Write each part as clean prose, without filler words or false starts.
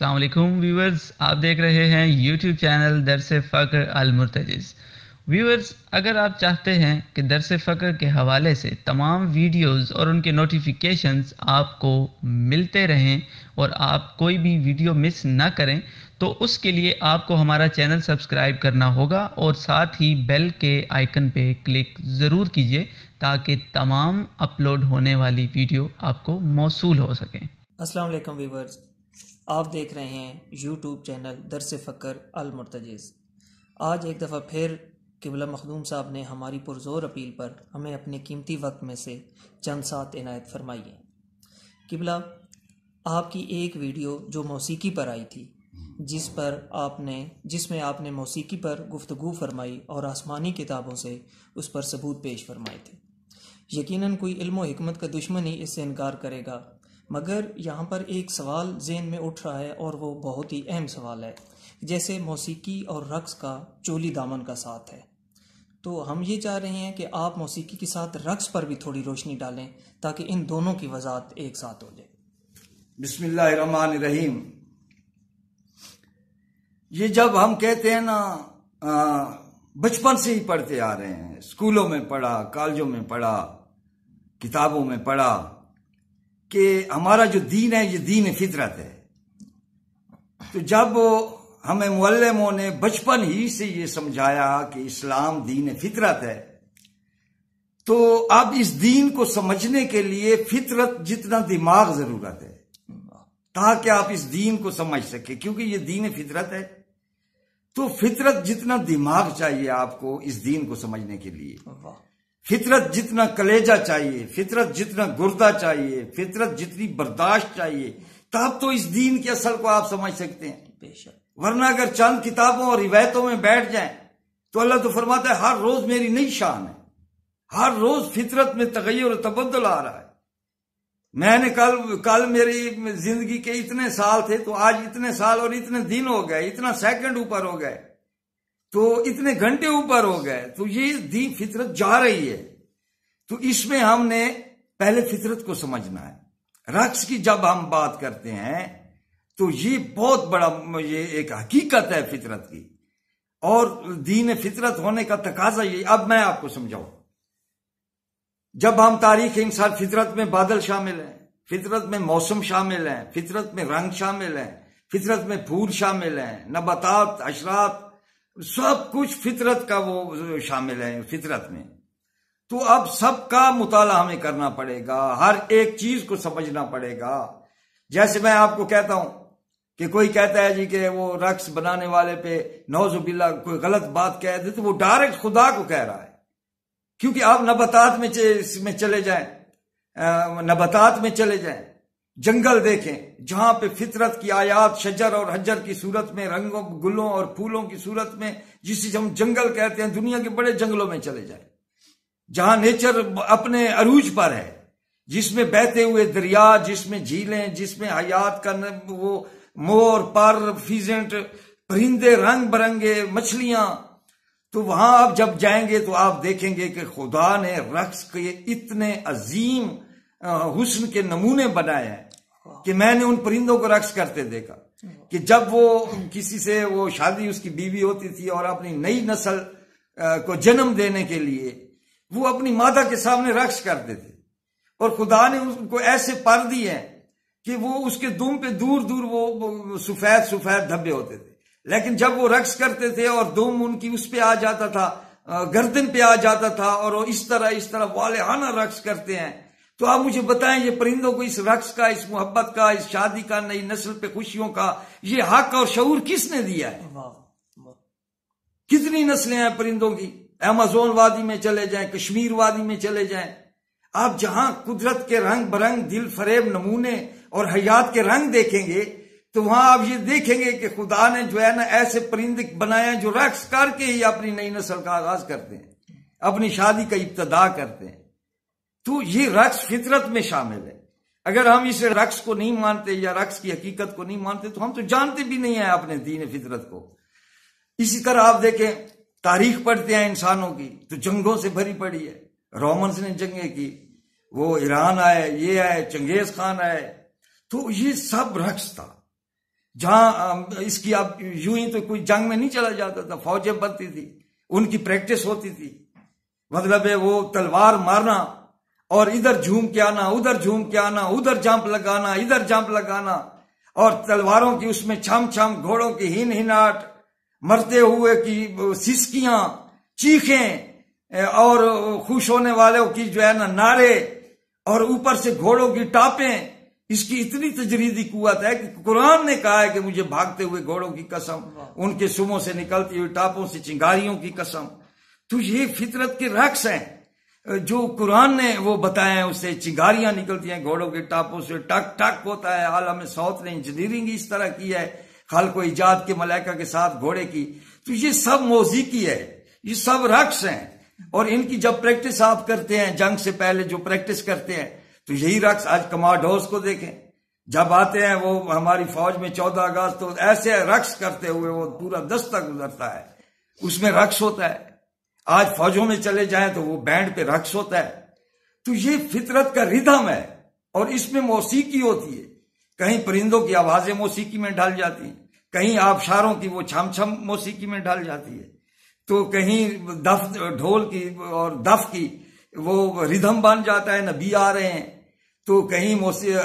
السلام علیکم ویورز، آپ دیکھ رہے ہیں یوٹیوب چینل درس فقر المرتجز۔ ویورز، اگر آپ چاہتے ہیں کہ درس فقر کے حوالے سے تمام ویڈیوز اور ان کے نوٹیفیکیشنز آپ کو ملتے رہیں اور آپ کوئی بھی ویڈیو مس نہ کریں تو اس کے لیے آپ کو ہمارا چینل سبسکرائب کرنا ہوگا اور ساتھ ہی بیل کے آئیکن پہ کلک ضرور کیجئے تاکہ تمام اپلوڈ ہونے والی ویڈیو آپ کو موصول ہو سکیں۔ السلام علیکم ویورز، آپ دیکھ رہے ہیں یوٹیوب چینل درس فقر المرتجز۔ آج ایک دفعہ پھر قبلہ مخدوم صاحب نے ہماری پرزور اپیل پر ہمیں اپنے قیمتی وقت میں سے چند ساتھ عنایت فرمائی ہے۔ قبلہ، آپ کی ایک ویڈیو جو موسیقی پر آئی تھی، جس میں آپ نے موسیقی پر گفتگو فرمائی اور آسمانی کتابوں سے اس پر ثبوت پیش فرمائے تھے۔ یقیناً کوئی علم و حکمت کا دشمن ہی اس سے انکار کرے گا، مگر یہاں پر ایک سوال ذہن میں اٹھ رہا ہے اور وہ بہت ہی اہم سوال ہے، جیسے موسیقی اور رقص کا چولی دامن کا ساتھ ہے۔ تو ہم یہ چاہ رہے ہیں کہ آپ موسیقی کے ساتھ رقص پر بھی تھوڑی روشنی ڈالیں تاکہ ان دونوں کی وضاحت ایک ساتھ ہو جائے۔ بسم اللہ الرحمن الرحیم۔ یہ جب ہم کہتے ہیں نا، بچپن سے ہی پڑھتے آ رہے ہیں، اسکولوں میں پڑھا، کالجوں میں پڑھا، کتابوں میں پڑھا کہ ہمارا جو دین ہے یہ دین فطرت ہے۔ تو جب ہمیں معلموں نے بچپن ہی سے یہ سمجھایا کہ اسلام دین فطرت ہے، تو اب اس دین کو سمجھنے کے لیے فطرت جتنا دماغ ضرورت ہے تاکہ آپ اس دین کو سمجھ سکیں، کیونکہ یہ دین فطرت ہے۔ تو فطرت جتنا دماغ چاہیے آپ کو اس دین کو سمجھنے کے لیے، فطرت جتنا کلیجہ چاہیے، فطرت جتنا گردہ چاہیے، فطرت جتنی برداشت چاہیے، تب تو اس دین کے اصل کو آپ سمجھ سکتے ہیں۔ بے شک، ورنہ اگر چند کتابوں اور روایتوں میں بیٹھ جائیں تو اللہ تو فرماتا ہے ہر روز میری نئی شان ہے، ہر روز فطرت میں تغیر و تبدل آ رہا ہے۔ میں نے کل میری زندگی کے اتنے سال تھے تو آج اتنے سال اور اتنے دن ہو گئے، اتنا سیکنڈ اوپر ہو گئے، تو اتنے گھنٹے اوپر ہو گئے، تو یہ دین فطرت جا رہی ہے۔ تو اس میں ہم نے پہلے فطرت کو سمجھنا ہے۔ رقص کی جب ہم بات کرتے ہیں تو یہ بہت بڑا یہ ایک حقیقت ہے فطرت کی، اور دین فطرت ہونے کا تقاضا یہ۔ اب میں آپ کو سمجھاؤں، جب ہم تاریخ انسان، فطرت میں بادل شامل ہیں، فطرت میں موسم شامل ہیں، فطرت میں رنگ شامل ہیں، فطرت میں پھول شامل ہیں، نباتات، حشرات، سب کچھ فطرت کا وہ شامل ہے فطرت میں۔ تو اب سب کا مطالعہ ہمیں کرنا پڑے گا، ہر ایک چیز کو سمجھنا پڑے گا۔ جیسے میں آپ کو کہتا ہوں کہ کوئی کہتا ہے جی کہ وہ رقص بنانے والے پہ نعوذ باللہ کوئی غلط بات کہہ دے تو وہ ڈائریکٹ خدا کو کہہ رہا ہے، کیونکہ آپ نباتات میں چلے جائیں، نباتات میں چلے جائیں، جنگل دیکھیں جہاں پہ فطرت کی آیات شجر اور حجر کی صورت میں، رنگوں، گلوں اور پھولوں کی صورت میں، جسے ہم جنگل کہتے ہیں، دنیا کے بڑے جنگلوں میں چلے جائیں جہاں نیچر اپنے عروج پر ہے، جس میں بہتے ہوئے دریا، جس میں جھیلیں، جس میں حیات کا وہ مور، پر، فیزنٹ، پرندے، رنگ برنگے، مچھلیاں۔ تو وہاں آپ جب جائیں گے تو آپ دیکھیں گے کہ خدا نے رقص کے اتنے عظیم حسن کے نمونے بنائے ہیں کہ میں نے ان پرندوں کو رقص کرتے دیکھا کہ جب وہ کسی سے وہ شادی اس کی بیوی ہوتی تھی اور اپنی نئی نسل کو جنم دینے کے لیے وہ اپنی مادہ کے سامنے رقص کرتے تھے، اور خدا نے ان کو ایسے پر دی ہیں کہ وہ اس کے دم پہ دور دور وہ سفید سفید دھبے ہوتے تھے، لیکن جب وہ رقص کرتے تھے اور دم ان کی اس پہ آ جاتا تھا، گردن پہ آ جاتا تھا، اور وہ اس طرح والہانہ رقص کرتے ہیں۔ تو آپ مجھے بتائیں یہ پرندوں کو اس رقص کا، اس محبت کا، اس شادی کا، نئی نسل پہ خوشیوں کا یہ حق اور شعور کس نے دیا ہے؟ کتنی نسلیں ہیں پرندوں کی، ایمیزون وادی میں چلے جائیں، کشمیر وادی میں چلے جائیں، آپ جہاں قدرت کے رنگ برنگ دل فریب نمونے اور حیات کے رنگ دیکھیں گے تو وہاں آپ یہ دیکھیں گے کہ خدا نے جو ہے نا ایسے پرندے بنائے ہیں جو رقص کر کے ہی اپنی نئی نسل کا آغاز کرتے ہیں، اپنی شادی کا ابتدا کرتے ہیں۔ تو یہ رقص فطرت میں شامل ہے۔ اگر ہم اس رقص کو نہیں مانتے یا رقص کی حقیقت کو نہیں مانتے تو ہم تو جانتے بھی نہیں ہیں اپنے دین فطرت کو۔ اسی طرح آپ دیکھیں، تاریخ پڑھتے ہیں انسانوں کی تو جنگوں سے بھری پڑی ہے، رومنز نے جنگیں کی، وہ ایران آئے، یہ آئے، چنگیز خان آئے، تو یہ سب رقص تھا۔ جہاں اس کی اب یوں ہی تو کوئی جنگ میں نہیں چلا جاتا تھا، فوجیں بنتی تھی، ان کی پریکٹس ہوتی تھی، مطلب ہے وہ تلوار مارنا اور ادھر جھوم کے آنا، ادھر جھوم کے آنا، ادھر جمپ لگانا، ادھر جمپ لگانا، اور تلواروں کی اس میں چھم چھم، گھوڑوں کی ہن ہناٹ، مرتے ہوئے کی سسکیاں، چیخیں، اور خوش ہونے والوں کی جو ہے نا نعرے، اور اوپر سے گھوڑوں کی ٹاپیں. اس کی اتنی تجریدی قوت ہے کہ قرآن نے کہا ہے کہ مجھے بھاگتے ہوئے گھوڑوں کی قسم، ان کے سموں سے نکلتی ہوئی ٹاپوں سے چنگاریوں کی قسم. تو یہ فطرت کے رقص ہیں جو قرآن نے وہ بتائے ہیں. اس سے چنگاریاں نکلتی ہیں گھوڑوں کے ٹاپوں سے، ٹک ٹک ہوتا ہے. عالم صوت نے انجینئرنگ اس طرح کی ہے، خلق و ایجاد کے ملائکہ کے ساتھ گھوڑے کی. تو یہ سب موسیقی ہے، یہ سب رقص ہیں. اور ان کی جب پریکٹس آپ کرتے ہیں، جنگ سے پہلے جو پریکٹس کرتے ہیں، تو یہی رقص. آج کمانڈوز کو دیکھیں، جب آتے ہیں وہ ہماری فوج میں 14 اگست تو ایسے رقص کرتے ہوئے وہ پورا دستہ گزرتا ہے، اس میں رقص ہوتا ہے. آج فوجوں میں چلے جائیں تو وہ بینڈ پہ رقص ہوتا ہے. تو یہ فطرت کا ردھم ہے، اور اس میں موسیقی ہوتی ہے. کہیں پرندوں کی آوازیں موسیقی میں ڈھل جاتی ہیں، کہیں آبشاروں کی وہ چھم چھم موسیقی میں ڈھل جاتی ہے، تو کہیں دف ڈھول کی اور دف کی وہ ردھم بن جاتا ہے، نبی آ رہے ہیں. تو کہیں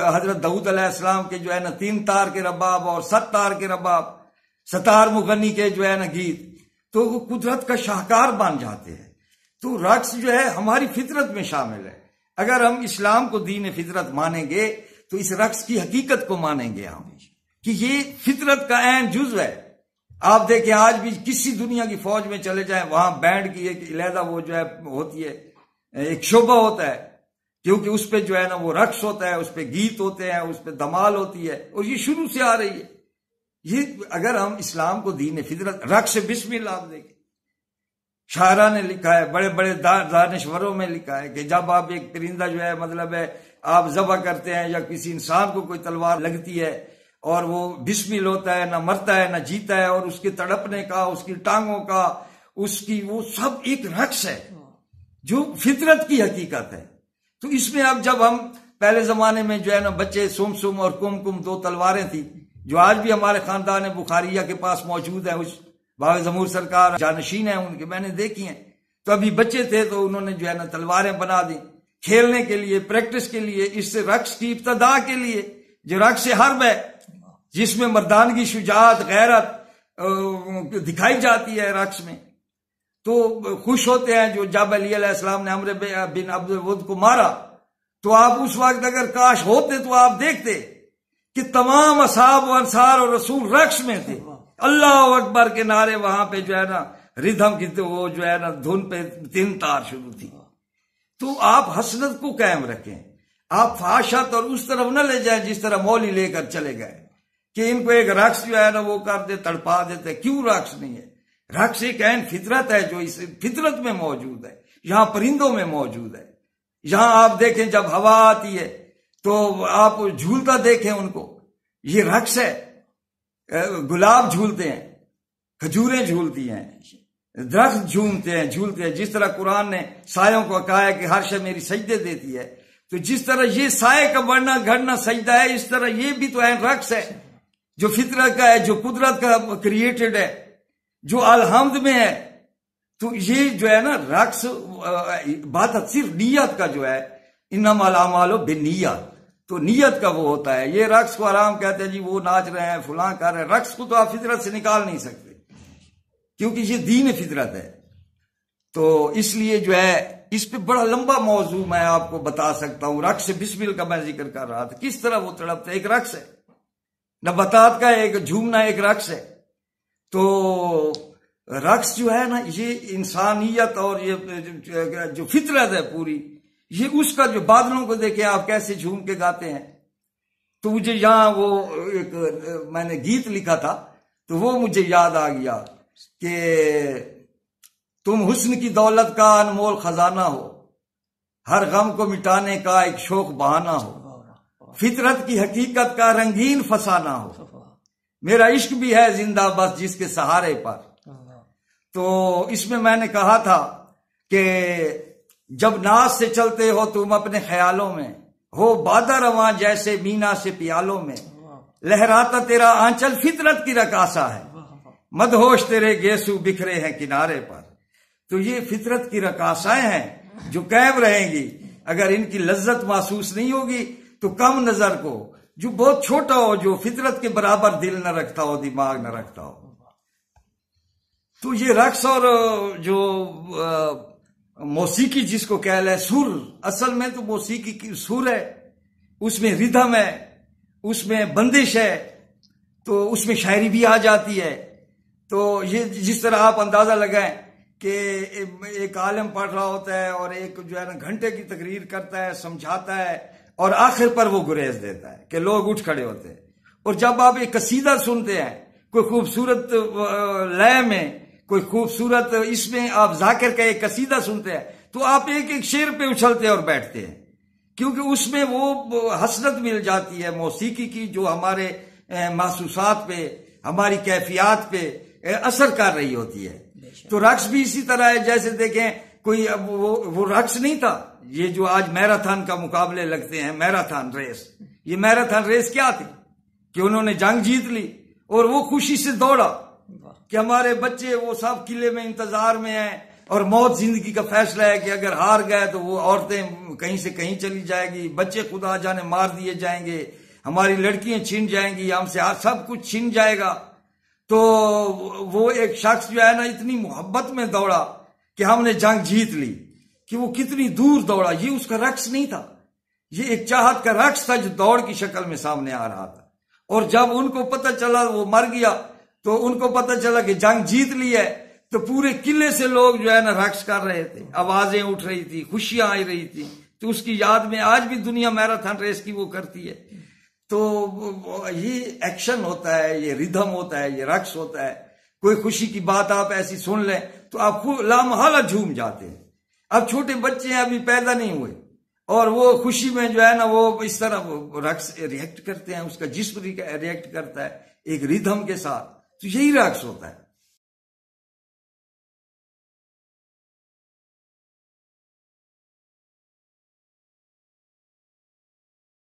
حضرت داؤد علیہ السلام کے جو ہے نا 3 تار کے رباب اور 7 تار کے رباب، ستار مغنی کے جو ہے نا گیت، تو وہ قدرت کا شاہکار بن جاتے ہیں. تو رقص جو ہے ہماری فطرت میں شامل ہے. اگر ہم اسلام کو دین فطرت مانیں گے تو اس رقص کی حقیقت کو مانیں گے ہم کہ یہ فطرت کا عین جزو ہے. آپ دیکھیں آج بھی کسی دنیا کی فوج میں چلے جائیں، وہاں بینڈ کی ایک علیحدہ وہ جو ہے ہوتی ہے، ایک شعبہ ہوتا ہے، کیونکہ اس پہ جو ہے نا وہ رقص ہوتا ہے، اس پہ گیت ہوتے ہیں، اس پہ دمال ہوتی ہے، اور یہ شروع سے آ رہی ہے. یہ اگر ہم اسلام کو دین فطرت، رقص بسم اللہ آپ دیکھیں، شاعرہ نے لکھا ہے، بڑے بڑے دانشوروں میں لکھا ہے کہ جب آپ ایک پرندہ جو ہے مطلب ہے آپ ذبح کرتے ہیں، یا کسی انسان کو کوئی تلوار لگتی ہے اور وہ بسم اللہ ہوتا ہے، نہ مرتا ہے نہ جیتا ہے، اور اس کے تڑپنے کا، اس کی ٹانگوں کا، اس کی وہ سب ایک رقص ہے جو فطرت کی حقیقت ہے. تو اس میں اب جب ہم پہلے زمانے میں جو ہے نا بچے سم سم اور کم کم 2 تلواریں تھیں جو آج بھی ہمارے خاندان بخاریہ کے پاس موجود ہیں، اس باغ ضمور سرکار جانشین ہیں ان کے، میں نے دیکھی ہیں. تو ابھی بچے تھے تو انہوں نے جو ہے نا تلواریں بنا دی کھیلنے کے لیے، پریکٹس کے لیے، اس سے رقص کی ابتدا کے لیے، جو رقص حرب ہے جس میں مردانگی، شجاعت، غیرت دکھائی جاتی ہے رقص میں. تو خوش ہوتے ہیں جو جب علی علیہ السلام نے عمرو بن عبد الود کو مارا، تو آپ اس وقت اگر کاش ہوتے تو آپ دیکھتے کہ تمام اصحاب و انصار اور رسول رقص میں تھے. اللہ اکبر کے نعرے وہاں پہ جو ہے نا ردھم کی وہ جو ہے نا دھن پہ 3 تار شروع تھی. تو آپ حسنت کو قائم رکھیں، آپ فحاشت اور اس طرف نہ لے جائیں جس طرح مولی لے کر چلے گئے کہ ان کو ایک رقص جو ہے نا وہ کر دے، تڑپا دیتے. کیوں رقص نہیں ہے؟ رقص ایک عین فطرت ہے جو اس فطرت میں موجود ہے، یہاں پرندوں میں موجود ہے. یہاں آپ دیکھیں جب ہوا آتی ہے تو آپ جھولتا دیکھیں ان کو، یہ رقص ہے. گلاب جھولتے ہیں، کھجوریں جھولتی ہیں، درخت جھومتے ہیں، جھولتے ہیں. جس طرح قرآن نے سایوں کو کہا ہے کہ ہر شے میری سجدے دیتی ہے، تو جس طرح یہ سائے کا بڑھنا گھٹنا سجدہ ہے، اس طرح یہ بھی تو ہے رقص ہے جو فطرت کا ہے، جو قدرت کا کریٹڈ ہے، جو الحمد میں ہے. تو یہ جو ہے نا رقص بات صرف نیت کا جو ہے، انما الاعمال بالنیات، تو نیت کا وہ ہوتا ہے. یہ رقص کو آرام کہتے ہیں جی وہ ناچ رہے ہیں، فلاں کر رہے ہیں. رقص کو تو آپ فطرت سے نکال نہیں سکتے کیونکہ یہ دین فطرت ہے. تو اس لیے جو ہے اس پہ بڑا لمبا موضوع میں آپ کو بتا سکتا ہوں. رقص بسم اللہ کا میں ذکر کر رہا تھا، کس طرح وہ تڑپتے، ایک رقص ہے. نباتات کا ایک جھومنا ایک رقص ہے. تو رقص جو ہے نا یہ انسانیت اور یہ جو فطرت ہے پوری، یہ اس کا جو بادلوں کو دیکھیں آپ کیسے جھوم کے گاتے ہیں. تو مجھے یہاں وہ ایک میں نے گیت لکھا تھا تو وہ مجھے یاد آ گیا کہ تم حسن کی دولت کا انمول خزانہ ہو، ہر غم کو مٹانے کا ایک شوق بہانہ ہو، فطرت کی حقیقت کا رنگین فسانہ ہو، میرا عشق بھی ہے زندہ بس جس کے سہارے پر. تو اس میں نے کہا تھا کہ جب ناز سے چلتے ہو تم اپنے خیالوں میں، ہو بادہ رواں جیسے مینا سے پیالوں میں، لہراتا تیرا آنچل فطرت کی رقاصہ ہے، مدہوش تیرے گیسو بکھرے ہیں کنارے پر۔ تو یہ فطرت کی رقاصائیں ہیں جو قائم رہیں گی۔ اگر ان کی لذت محسوس نہیں ہوگی تو کم نظر کو، جو بہت چھوٹا ہو، جو فطرت کے برابر دل نہ رکھتا ہو، دماغ نہ رکھتا ہو، تو یہ رقص اور جو موسیقی جس کو کہہ لیں سر، اصل میں تو موسیقی کی سر ہے، اس میں ردھم ہے، اس میں بندش ہے، تو اس میں شاعری بھی آ جاتی ہے۔ تو یہ جس طرح آپ اندازہ لگائیں کہ ایک عالم پڑھ رہا ہوتا ہے اور ایک جو ہے نا گھنٹے کی تقریر کرتا ہے، سمجھاتا ہے، اور آخر پر وہ گریز دیتا ہے کہ لوگ اٹھ کھڑے ہوتے ہیں۔ اور جب آپ ایک قصیدہ سنتے ہیں کوئی خوبصورت لے میں، کوئی خوبصورت اس میں آپ ذاکر کا ایک قصیدہ سنتے ہیں، تو آپ ایک ایک شعر پہ اچھلتے اور بیٹھتے ہیں، کیونکہ اس میں وہ حسرت مل جاتی ہے موسیقی کی جو ہمارے محسوسات پہ، ہماری کیفیات پہ اثر کر رہی ہوتی ہے۔ تو رقص بھی اسی طرح ہے، جیسے دیکھیں کوئی اب وہ رقص نہیں تھا، یہ جو آج میراتھن کا مقابلے لگتے ہیں، میراتھن ریس، یہ میراتھن ریس کیا تھی کہ انہوں نے جنگ جیت لی اور وہ خوشی سے دوڑا کہ ہمارے بچے وہ سب قلعے میں انتظار میں ہیں، اور موت زندگی کا فیصلہ ہے کہ اگر ہار گئے تو وہ عورتیں کہیں سے کہیں چلی جائے گی، بچے خدا جانے مار دیے جائیں گے، ہماری لڑکیاں چھن جائیں گی، ہم سے سب کچھ چھن جائے گا۔ تو وہ ایک شخص جو ہے نا اتنی محبت میں دوڑا کہ ہم نے جنگ جیت لی، کہ وہ کتنی دور دوڑا۔ یہ اس کا رقص نہیں تھا، یہ ایک چاہت کا رقص تھا جو دوڑ کی شکل میں سامنے آ رہا تھا۔ اور جب ان کو پتہ چلا وہ مر گیا تو ان کو پتہ چلا کہ جنگ جیت لی ہے، تو پورے قلعے سے لوگ جو ہے نا رقص کر رہے تھے، آوازیں اٹھ رہی تھی، خوشیاں آ رہی تھی۔ تو اس کی یاد میں آج بھی دنیا میراتھن ریس کی وہ کرتی ہے۔ تو یہ ایکشن ہوتا ہے، یہ ردھم ہوتا ہے، یہ رقص ہوتا ہے۔ کوئی خوشی کی بات آپ ایسی سن لیں تو آپ لامحالہ جھوم جاتے ہیں۔ اب چھوٹے بچے ہیں، ابھی پیدا نہیں ہوئے، اور وہ خوشی میں جو ہے نا وہ اس طرح رقص ریئیکٹ کرتے ہیں، اس کا جسم ریئیکٹ کرتا ہے ایک ردھم کے ساتھ۔ تو یہی رقص ہوتا ہے۔